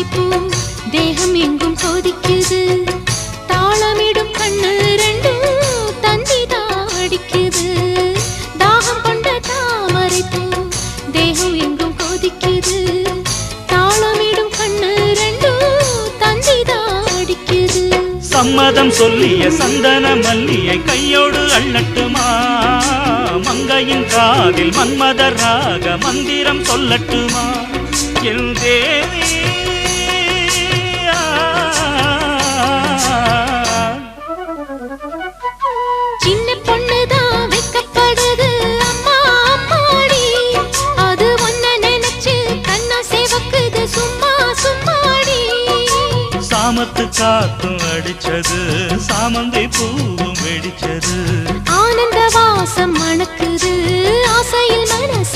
தாமரைப்பூ தேகம் எங்கும் கொதிக்குது தாளமிடும் கண்ணு ரெண்டும் தந்திதா அடிக்குது தாகம் கொண்ட தாமரைப்பூ தேகம் எங்கும் கொதிக்குது தாளமிடும் கண்ணு ரெண்டும் தந்திதா அடிக்குது சம்மதம் சொல்லிய சந்தன மல்லியை கையோடு அள்ளட்டுமா மங்கையின் காதில் மன்மதராக மந்திரம் சொல்லட்டுமா என் தேவி சின்ன பொண்ணுதான் வைக்கப்படுது அம்மா அம்மாடி அது ஒன்ன நினைச்சு கண்ணா சேவக்குது சும்மா சும்மாடி சாமத்து காத்தும் அடிச்சது சாமந்தை பூவும் வெடிச்சது ஆனந்த வாசம் மணக்குது ஆசையில் மனச